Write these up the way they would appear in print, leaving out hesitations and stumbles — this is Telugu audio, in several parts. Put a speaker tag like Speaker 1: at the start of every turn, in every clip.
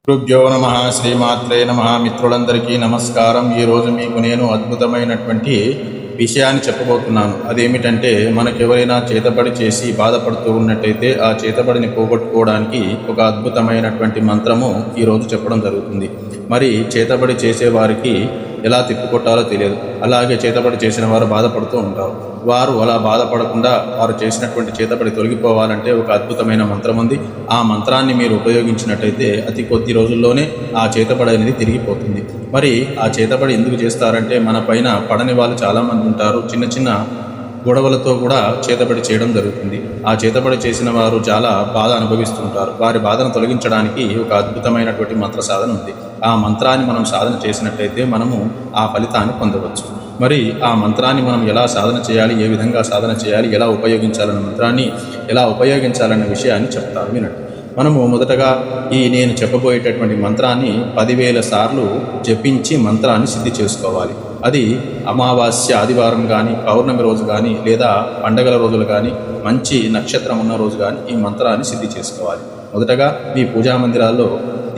Speaker 1: గురుభ్యో నమ శ్రీమాత్రే నమ మిత్రులందరికీ నమస్కారం. ఈరోజు మీకు నేను అద్భుతమైనటువంటి విషయాన్ని చెప్పబోతున్నాను. అదేమిటంటే, మనకెవరైనా చేతబడి చేసి బాధపడుతూ ఉన్నట్టయితే ఆ చేతబడిని పోగొట్టుకోవడానికి ఒక అద్భుతమైనటువంటి మంత్రము ఈరోజు చెప్పడం జరుగుతుంది. మరి చేతబడి చేసేవారికి ఎలా తిప్పుకొట్టాలో తెలియదు. అలాగే చేతబడి చేసిన వారు బాధపడుతూ ఉంటారు. వారు అలా బాధపడకుండా వారు చేసినటువంటి చేతబడి తొలగిపోవాలంటే ఒక అద్భుతమైన మంత్రం ఉంది. ఆ మంత్రాన్ని మీరు ఉపయోగించినట్టయితే అతి కొద్ది రోజుల్లోనే ఆ చేతబడి అనేది తిరిగిపోతుంది. మరి ఆ చేతబడి ఎందుకు చేస్తారంటే, మన పైన పడని వాళ్ళు చాలామంది ఉంటారు. చిన్న చిన్న గొడవలతో కూడా చేతబడి చేయడం జరుగుతుంది. ఆ చేతబడి చేసిన వారు చాలా బాధ అనుభవిస్తుంటారు. వారి బాధను తొలగించడానికి ఒక అద్భుతమైనటువంటి మంత్ర సాధన ఉంది. ఆ మంత్రాన్ని మనం సాధన చేసినట్టయితే మనము ఆ ఫలితాన్ని పొందవచ్చు. మరి ఆ మంత్రాన్ని మనం ఎలా సాధన చేయాలి, ఏ విధంగా సాధన చేయాలి, ఎలా ఉపయోగించాలన్న మంత్రాన్ని ఎలా ఉపయోగించాలన్న విషయాన్ని చెప్తాను, వినండి. మనము మొదటగా నేను చెప్పబోయేటటువంటి మంత్రాన్ని 10,000 సార్లు జపించి మంత్రాన్ని సిద్ధి చేసుకోవాలి. అది అమావాస్య ఆదివారం కానీ, పౌర్ణమి రోజు కానీ, లేదా పండగల రోజులు కానీ, మంచి నక్షత్రం ఉన్న రోజు కానీ ఈ మంత్రాన్ని సిద్ధి చేసుకోవాలి. మొదటగా మీ పూజా మందిరాల్లో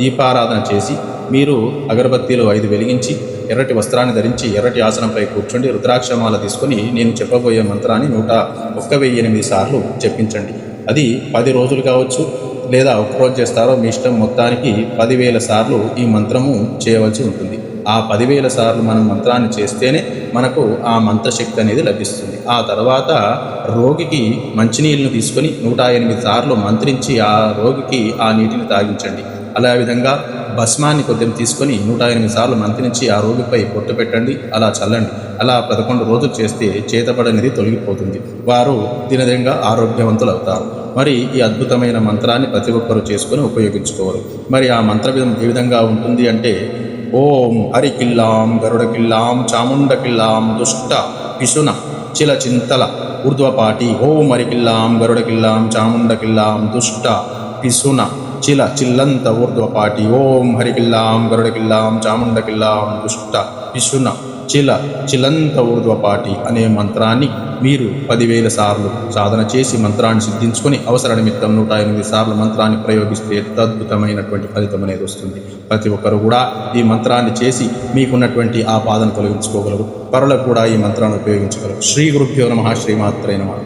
Speaker 1: దీపారాధన చేసి మీరు అగరబత్తీలు 5 వెలిగించి ఎర్రటి వస్త్రాన్ని ధరించి ఎర్రటి ఆసనంపై కూర్చోండి. రుద్రాక్షమాల తీసుకొని నేను చెప్పబోయే మంత్రాన్ని 108 సార్లు జపించండి. అది 10 రోజులు కావచ్చు, లేదా ఒక్కరోజు చేస్తారో మీ ఇష్టం. మొత్తానికి 10,000 సార్లు ఈ మంత్రము చేయవలసి ఉంటుంది. ఆ 10,000 సార్లు మనం మంత్రాన్ని చేస్తేనే మనకు ఆ మంత్రశక్తి అనేది లభిస్తుంది. ఆ తర్వాత రోగికి మంచినీళ్ళను తీసుకొని 108 సార్లు మంత్రించి ఆ రోగికి ఆ నీటిని తాగించండి. అలా విధంగా భస్మాన్ని కొద్దిగా తీసుకొని 108 సార్లు మంత్రించి ఆ రోగిపై పొట్టు పెట్టండి, అలా చల్లండి. అలా 11 రోజులు చేస్తే చేతబడి అనేది తొలగిపోతుంది. వారు దినదినంగా ఆరోగ్యవంతులు అవుతారు. మరి ఈ అద్భుతమైన మంత్రాన్ని ప్రతి ఒక్కరూ చేసుకొని ఉపయోగించుకోవాలి. మరి ఆ మంత్రం ఏ విధంగా ఉంటుంది అంటే, ఓం హరికిల్లాం గరుడకిల్లాం చాముండకిల్లాం దుష్ట పిశున చిల చింతల ఊర్ధ్వపాటి. ఓం హరికిల్లాం గరుడకిల్లాం చాముండకిల్లాం దుష్ట పిశున చిల చిల్లంత ఊర్ధ్వపాటి. ఓం హరికిల్లాం గరుడకిల్లాం చాముండకిల్లాం దుష్ట పిశున చిల చిలంత ఊర్ధ్వపాటి అనే మంత్రాన్ని మీరు 10,000 సార్లు సాధన చేసి మంత్రాన్ని సిద్ధించుకొని అవసర నిమిత్తం 108 సార్లు మంత్రాన్ని ప్రయోగిస్తే అద్భుతమైనటువంటి ఫలితం అనేది వస్తుంది. ప్రతి ఒక్కరు కూడా ఈ మంత్రాన్ని చేసి మీకున్నటువంటి ఆ బాధను తొలగించుకోగలరు. పరులకు కూడా ఈ మంత్రాన్ని ఉపయోగించగలరు. శ్రీ గురుభ్యో నమః శ్రీమాత్రే నమః.